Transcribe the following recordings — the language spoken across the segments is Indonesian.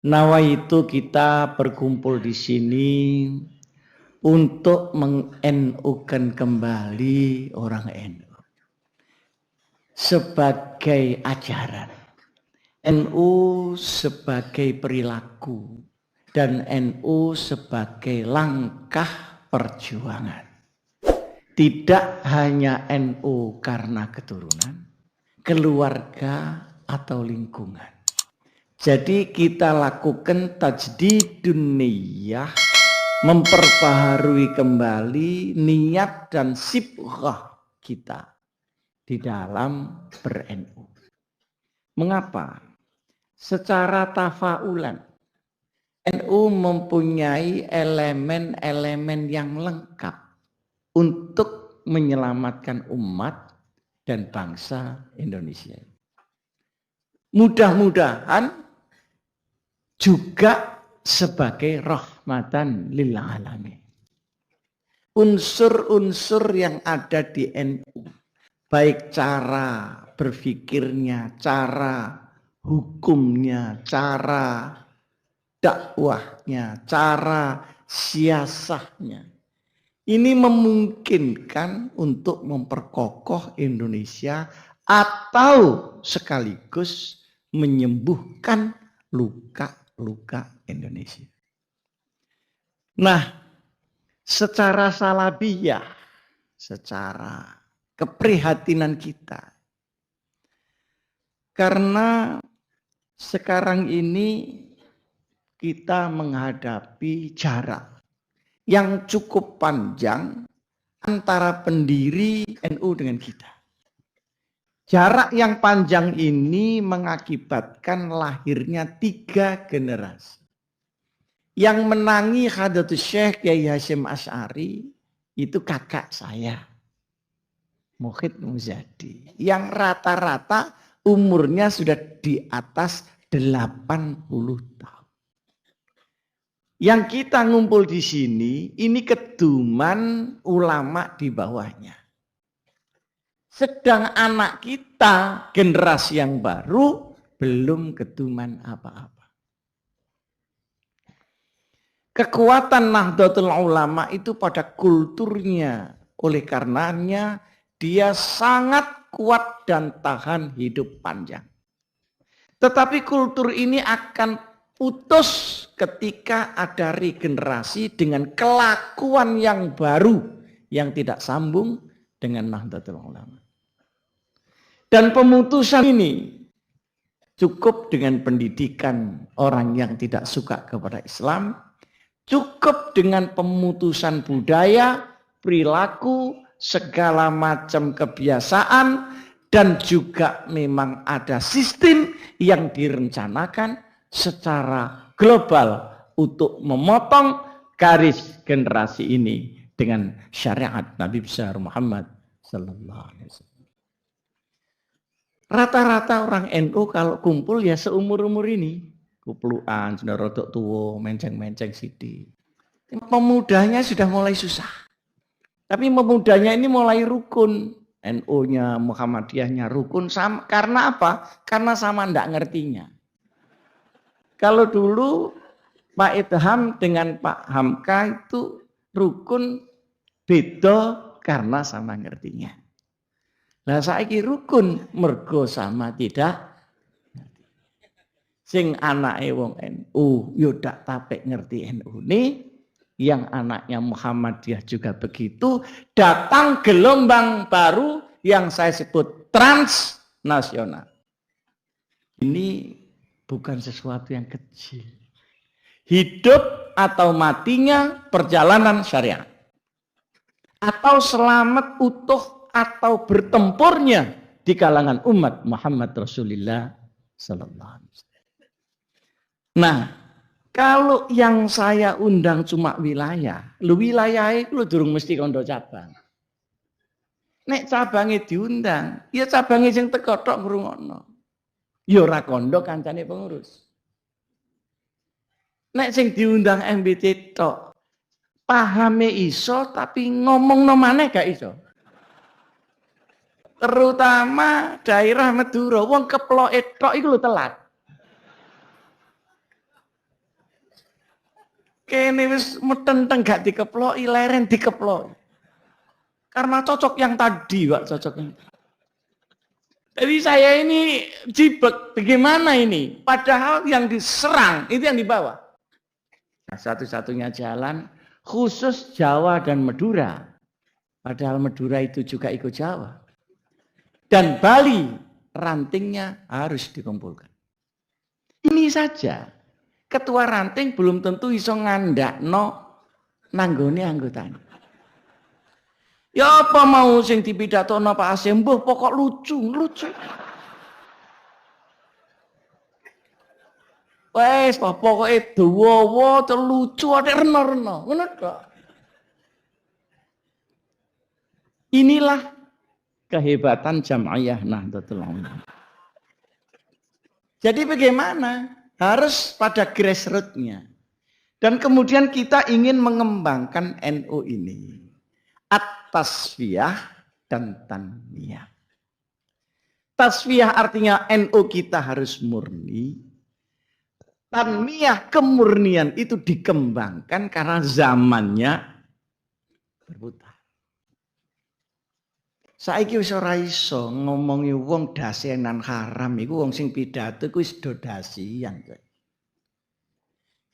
Nawaitu kita berkumpul di sini untuk meng-NU-kan kembali orang NU sebagai ajaran, NU sebagai perilaku, dan NU sebagai langkah perjuangan. Tidak hanya NU karena keturunan, keluarga, atau lingkungan. Jadi kita lakukan tajdidun niyah, memperbaharui kembali niat dan sibghah kita di dalam ber-NU. Mengapa? Secara tafaulan, NU mempunyai elemen-elemen yang lengkap untuk menyelamatkan umat dan bangsa Indonesia. Mudah-mudahan juga sebagai rahmatan lil alamin. Unsur-unsur yang ada di NU, baik cara berpikirnya, cara hukumnya, cara dakwahnya, cara siasahnya, ini memungkinkan untuk memperkokoh Indonesia atau sekaligus menyembuhkan luka-luka Indonesia. Nah, secara salabiyah, secara keprihatinan kita, karena sekarang ini kita menghadapi jarak yang cukup panjang antara pendiri NU dengan kita. Jarak yang panjang ini mengakibatkan lahirnya 3 generasi. Yang menangi Hadratus Syekh Kyai Hasyim Asy'ari itu kakak saya, Muhyidd Muzadi, yang rata-rata umurnya sudah di atas 80 tahun. Yang kita ngumpul di sini, ini keduman ulama di bawahnya. Sedang anak kita, generasi yang baru, belum keduman apa-apa. Kekuatan Nahdlatul Ulama itu pada kulturnya. Oleh karenanya, dia sangat kuat dan tahan hidup panjang. Tetapi kultur ini akan putus ketika ada regenerasi dengan kelakuan yang baru yang tidak sambung dengan Nahdlatul Ulama. Dan pemutusan ini cukup dengan pendidikan orang yang tidak suka kepada Islam, cukup dengan pemutusan budaya, perilaku, segala macam kebiasaan, dan juga memang ada sistem yang direncanakan secara global untuk memotong garis generasi ini dengan syariat Nabi besar Muhammad sallallahu alaihi wasallam. Rata-rata orang NU kalau kumpul ya seumur-umur ini, kupluan, sudah rodok tua, menceng-menceng sidi. Pemudanya sudah mulai susah. Tapi pemudanya ini mulai rukun. NU-nya, Muhammadiyahnya rukun. Karena apa? Karena sama ndak ngertinya. Kalau dulu Pak Idham dengan Pak Hamka itu rukun beda karena sama ngertinya. Nah saiki rukun mergo sama tidak. Sing anake wong NU yo dak tapek ngerti NU ini, yang anaknya Muhammadiyah juga begitu. Datang gelombang baru yang saya sebut transnasional. Ini bukan sesuatu yang kecil. Hidup atau matinya perjalanan syariat. Atau selamat utuh atau bertempurnya di kalangan umat Muhammad Rasulullah sallallahu alaihi wasallam. Nah, kalau yang saya undang cuma wilayah, wilayah itu durung mesti kondo cabang. Nek cabangnya diundang, ya cabangnya sing teko tok ngrungokno. Ya ora kondo kancane pengurus. Nek sing diundang MBT tok, pahame iso tapi ngomongno maneh gak iso. Terutama daerah Madura, wong keploke tok iku lho telat. Kene wis metenteng gak dikeploki, leren dikeploki. Karena cocok yang tadi, Pak, cocok yang tadi. Jadi saya ini jibek, bagaimana ini? Padahal yang diserang itu yang di bawah. Nah, satu-satunya jalan khusus Jawa dan Madura. Padahal Madura itu juga ikut Jawa. Dan Bali, rantingnya harus dikumpulkan. Ini saja. Ketua ranting belum tentu iso ngandakno nanggone anggotanya. Ya apa mau sing dipidatono Pak Hasim, mbuh pokok lucu. Wes pokoke dawa lucu ade reno-reno, ngono tok. Inilah kehebatan Jam'iyah Nahdlatul Ulama. Jadi bagaimana? Harus pada grassroots-nya. Dan kemudian kita ingin mengembangkan NU ini. At-tasfiyah dan tanmiyah. Tasfiyah artinya NU kita harus murni. Tanmiyah, kemurnian itu dikembangkan karena zamannya berputar. Saiki wis ora iso ngomongi wong dasenan haram iku wong sing pidato iku wis do dasian.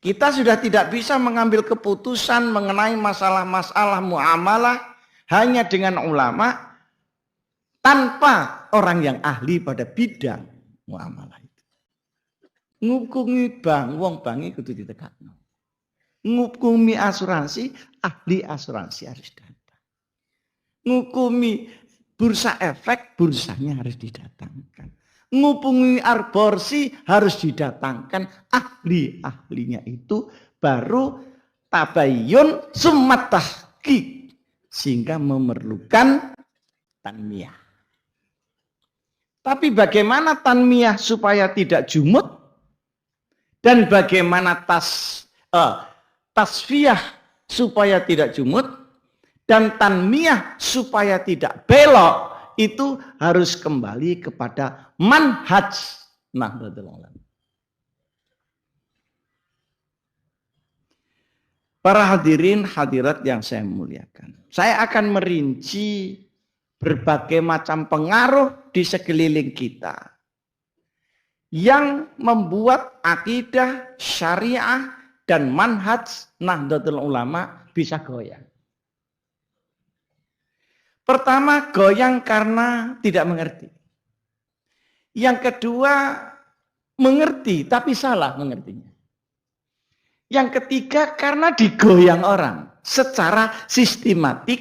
Kita sudah tidak bisa mengambil keputusan mengenai masalah-masalah muamalah hanya dengan ulama tanpa orang yang ahli pada bidang muamalah itu. Ngukumi bank, wong bank kudu ditegakno. Ngukumi asuransi, ahli asuransi harus datang. Ngukumi bursa efek, bursanya harus didatangkan. Ngupumi arborsi harus didatangkan ahli-ahlinya itu baru tabayun summa tahqiq sehingga memerlukan tanmiyah. Tapi bagaimana tanmiyah supaya tidak jumud dan bagaimana tasfiyah supaya tidak jumud dan tanmiyah supaya tidak belok itu harus kembali kepada manhaj Nahdlatul Ulama. Para hadirin hadirat yang saya muliakan, saya akan merinci berbagai macam pengaruh di sekeliling kita yang membuat akidah, syariah, dan manhaj Nahdlatul Ulama bisa goyang. Pertama, goyang karena tidak mengerti. Yang kedua, mengerti tapi salah mengertinya. Yang ketiga, karena digoyang orang secara sistematik,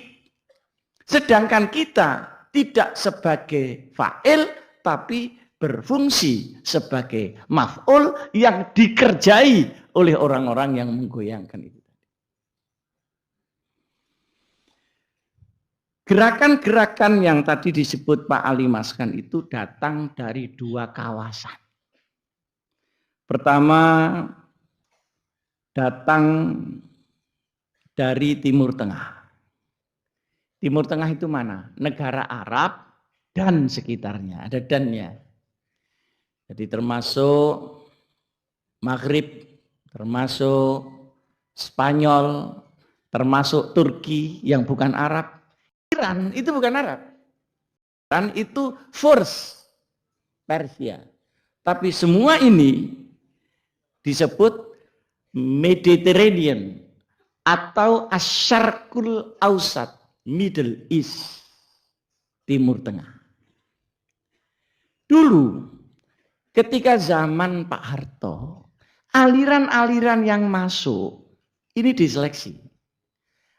sedangkan kita tidak sebagai fa'il tapi berfungsi sebagai maf'ul yang dikerjai oleh orang-orang yang menggoyangkan itu. Gerakan-gerakan yang tadi disebut Pak Ali Maskan itu datang dari dua kawasan. Pertama, datang dari Timur Tengah. Timur Tengah itu mana? Negara Arab dan sekitarnya, ada dannya. Jadi termasuk Maghrib, termasuk Spanyol, termasuk Turki yang bukan Arab. Iran itu bukan Arab. Iran itu Furs, Persia. Tapi semua ini disebut Mediterranean atau Asyarqul Ausat, Middle East, Timur Tengah. Dulu ketika zaman Pak Harto, aliran-aliran yang masuk ini diseleksi.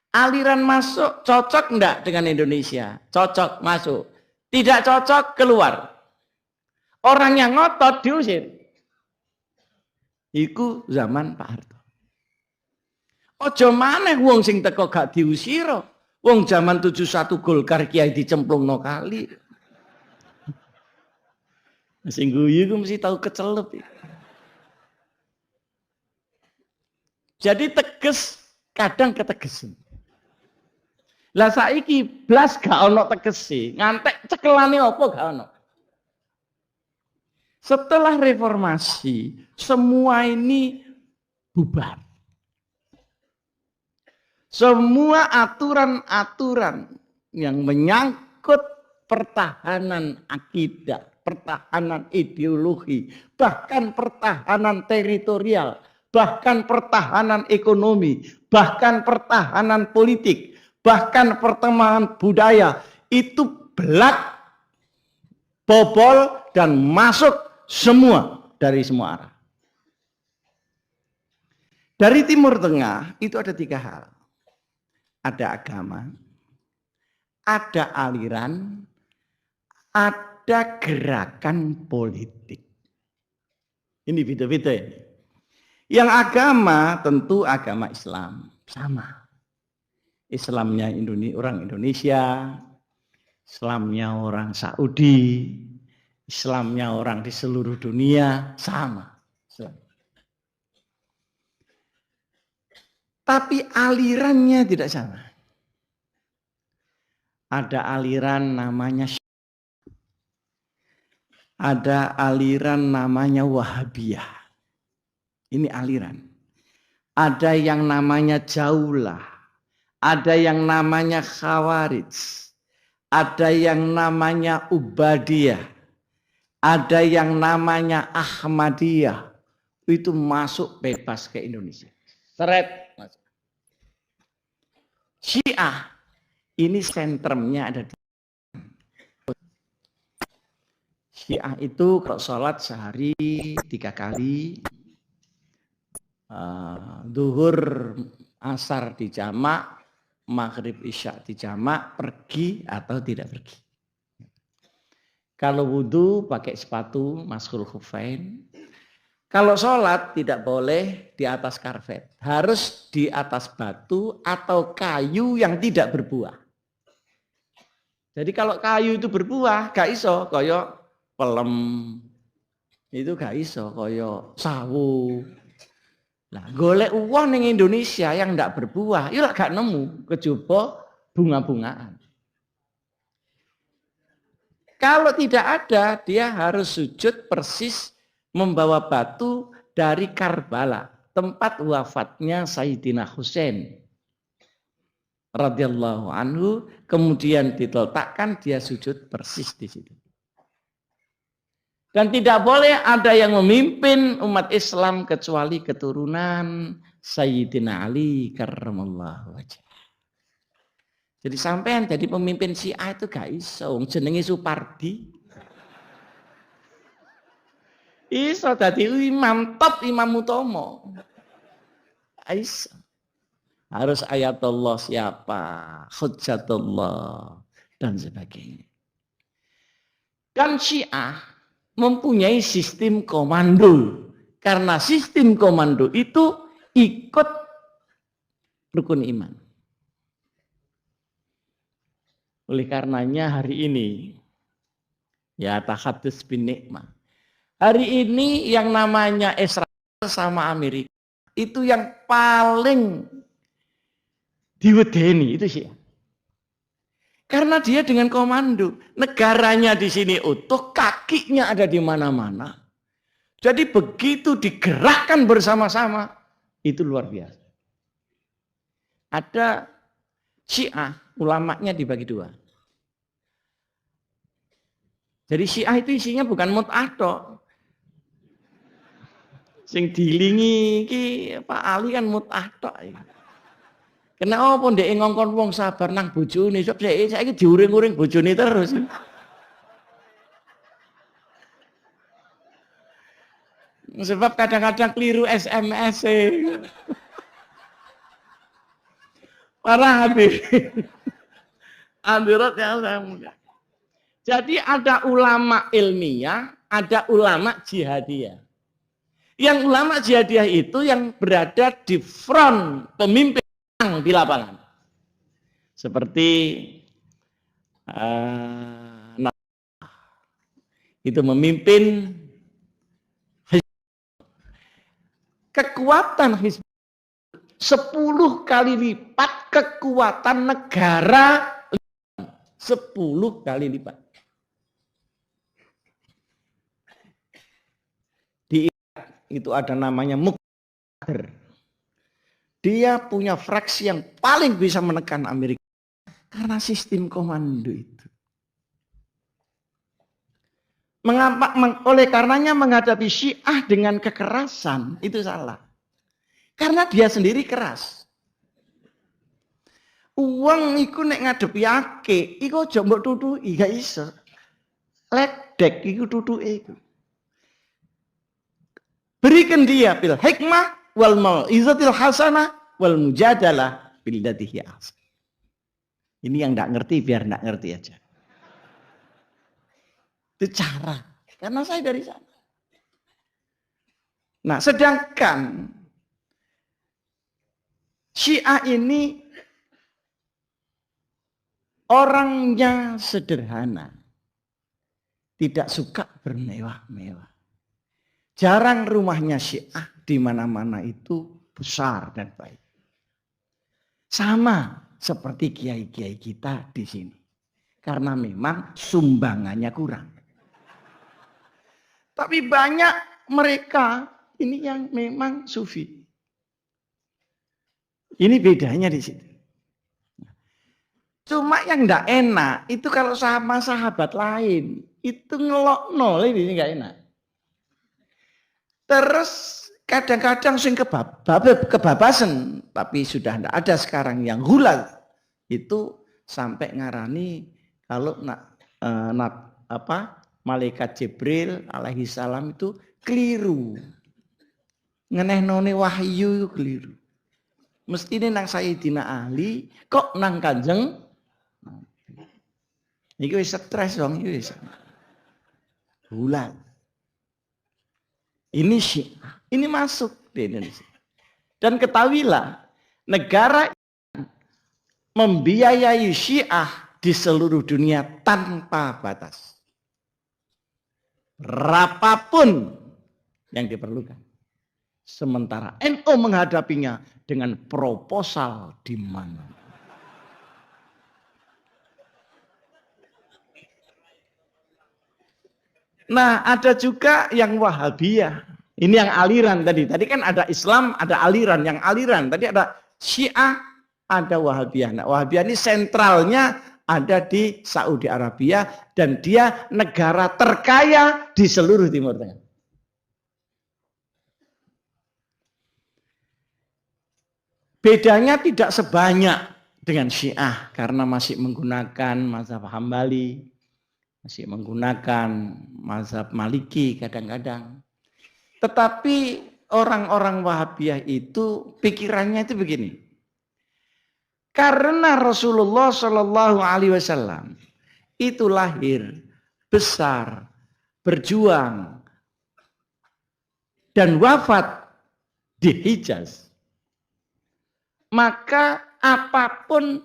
Aliran masuk cocok enggak dengan Indonesia? Cocok masuk. Tidak cocok keluar. Orang yang ngotot diusir. Iku zaman Pak Harto. Ojo maneh wong sing teko gak diusir. Wong zaman 71 Golkar Kiai dicemplungno kali. Sing guyu iku mesti tahu kecelup. Jadi teges kadang ketegesan. Lah saiki blas gak ono tegese, ngantek cekelane apa gak ono. Setelah reformasi, semua ini bubar. Semua aturan-aturan yang menyangkut pertahanan akidah, pertahanan ideologi, bahkan pertahanan teritorial, bahkan pertahanan ekonomi, bahkan pertahanan politik, bahkan pertahanan budaya, itu belak, bobol, dan masuk semua dari semua arah. Dari Timur Tengah itu ada 3 hal. Ada agama, ada aliran, ada gerakan politik. Ini beda-beda ini. Yang agama tentu agama Islam, sama. Islamnya orang Indonesia, Islamnya orang Saudi, Islamnya orang di seluruh dunia, sama. Tapi alirannya tidak sama. Ada aliran namanya Syiah. Ada aliran namanya Wahabiyah. Ini aliran. Ada yang namanya Jaulah. Ada yang namanya Khawarij. Ada yang namanya Ubadiyah. Ada yang namanya Ahmadiyah. Itu masuk bebas ke Indonesia. Seret. Syiah ini sentrumnya ada di Syiah itu kalau sholat sehari 3 kali, duhur asar di jamak, maghrib isya di jamak, pergi atau tidak pergi. Kalau wudhu pakai sepatu mashul khufain. Kalau sholat tidak boleh di atas karpet, harus di atas batu atau kayu yang tidak berbuah. Jadi kalau kayu itu berbuah, gak iso koyo pelem, itu gak iso koyo sawu. Nah, golek uang ning Indonesia yang ndak berbuah, itu gak nemu, kejaba bunga-bungaan. Kalau tidak ada, dia harus sujud persis membawa batu dari Karbala, tempat wafatnya Sayyidina Husain radhiyallahu anhu, kemudian diletakkan, dia sujud persis di situ. Dan tidak boleh ada yang memimpin umat Islam kecuali keturunan Sayyidina Ali karramallahu wajhah. Jadi sampean jadi pemimpin Syiah itu gak iso, jenenge Supardi. Iso dadi imam top, Imam Utomo. Iso. Harus ayatullah siapa, hujjatullah dan sebagainya. Dan Syiah mempunyai sistem komando. Karena sistem komando itu ikut rukun iman. Oleh karenanya hari ini ya tahadus bin nikmah. Hari ini yang namanya Israel sama Amerika itu yang paling diwedeni itu sih. Karena dia dengan komando, negaranya di sini utuh, kakinya ada di mana-mana. Jadi begitu digerakkan bersama-sama, itu luar biasa. Ada Syiah, ulamanya dibagi 2. Jadi Syiah itu isinya bukan mut'ah tok. Sing dilingi ki Pak Ali kan mut'ah tok. Kenapa ndek ngongkon wong sabar nang bojone, sok saiki diuring-uring bojone terus. Sebab kadang-kadang keliru SMS. Parah hati. Hadirat yang saya mulia. Jadi ada ulama ilmiah, ada ulama jihadiyah. Yang ulama jihadiyah itu yang berada di front pemimpin di lapangan. Seperti itu memimpin kekuatan Hizbullah 10 kali lipat kekuatan negara, 10 kali lipat. Di Irak itu ada namanya Muqtadir. Dia punya fraksi yang paling bisa menekan Amerika karena sistem komando itu. Mengapa, oleh karenanya menghadapi Syiah dengan kekerasan itu salah. Karena dia sendiri keras. Uang iku nek ngadepi ake, iku aja mbok tutuki, gak iso. Ledek iku tutuke iku. Berikan dia bil hikmah wal mau'izatil hasanah wal mujadalah bil latihi ahsan. Ini yang enggak ngerti biar enggak ngerti aja. Itu cara. Karena saya dari sana. Nah, sedangkan Syiah ini orangnya sederhana. Tidak suka bermewah-mewah. Jarang rumahnya Syiah di mana-mana itu besar dan baik. Sama seperti kiai-kiai kita di sini. Karena memang sumbangannya kurang. Tapi banyak mereka ini yang memang sufi. Ini bedanya di situ. Cuma yang enggak enak itu kalau sama sahabat lain itu ngelokno ini enggak enak. Terus kadang-kadang sing kebabasan, tapi sudah enggak ada sekarang yang hulal itu sampai ngarani kalau malaikat Jibril alaihi salam itu keliru. Ngenehnone wahyu keliru. Mestine nang Sayyidina Ali kok nang Kanjeng Iki wis stres dong, iki wis. Bulan. Ini Syiah, ini masuk di Indonesia. Dan ketahuilah, negara membiayai Syiah di seluruh dunia tanpa batas. Berapapun yang diperlukan. Sementara NU menghadapinya dengan proposal di mana. Nah, ada juga yang Wahabiyah. Ini yang aliran tadi. Tadi kan ada Islam, ada aliran. Yang aliran tadi ada Syiah, ada Wahabiyah. Nah, Wahabiyah ini sentralnya ada di Saudi Arabia dan dia negara terkaya di seluruh Timur Tengah. Bedanya tidak sebanyak dengan Syiah karena masih menggunakan mazhab Hambali, masih menggunakan mazhab Maliki kadang-kadang. Tetapi orang-orang Wahabiyah itu pikirannya itu begini. Karena Rasulullah Shallallahu Alaihi Wasallam itu lahir, besar, berjuang, dan wafat di Hijaz. Maka apapun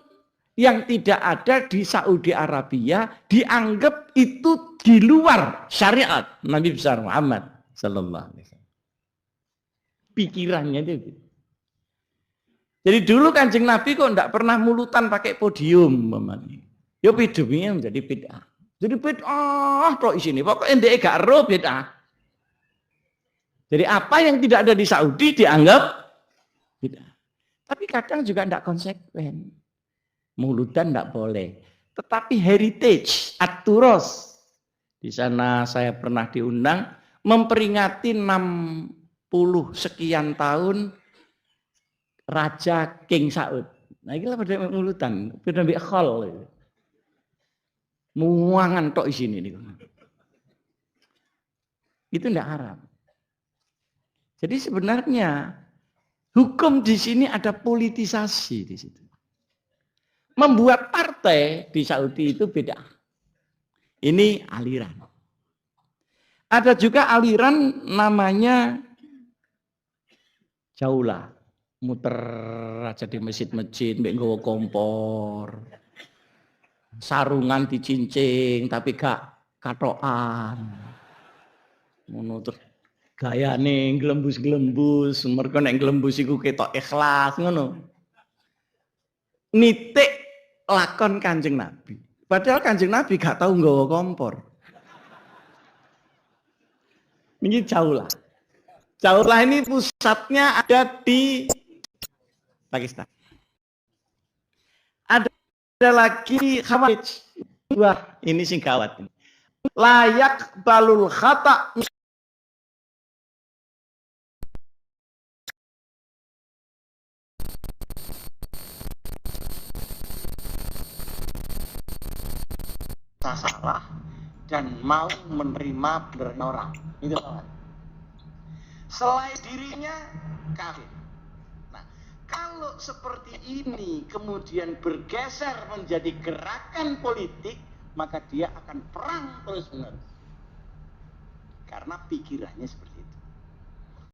yang tidak ada di Saudi Arabia dianggap itu di luar syariat Nabi besar Muhammad Sallallahu Alaihi Wasallam. Pikirannya itu. Jadi dulu Kanjeng Nabi kok enggak pernah mulutan pakai podium, ya podiumnya menjadi bid'ah. Jadi bid'ah tok isine, pokoknya ndek gak ero bid'ah. Jadi apa yang tidak ada di Saudi dianggap bid'ah. Tapi kadang juga enggak konsekuen. Mulutan enggak boleh. Tetapi heritage, aturos. Di sana saya pernah diundang memperingati 60 sekian tahun Raja King Saud. Nah, ini lah pada mulutan, pada mbek khol. Muangan tok isine niku. Itu enggak haram. Jadi sebenarnya hukum di sini ada politisasi di situ. Membuat partai di Saudi itu beda. Ini aliran. Ada juga aliran namanya Jaulah. Muter aja di masjid-masjid, mbek nggawa kompor. Sarungan dicincing tapi gak katokan. Ngono terus gayane glembus-glembus, mergo nek glembus iku ketok ikhlas ngono. Nitik lakon Kanjeng Nabi. Padahal Kanjeng Nabi gak tahu nggawa kompor. Ini Jaulah. Jaulah ini pusatnya ada di Pakistan. Ada lagi Khawarij. Wah, ini sing gawat ini. Layak balul khata. Salah dan mau menerima benernya orang. Itu kawan. Selain dirinya kafir. Nah, kalau seperti ini kemudian bergeser menjadi gerakan politik, maka dia akan perang terus-menerus. Karena pikirannya seperti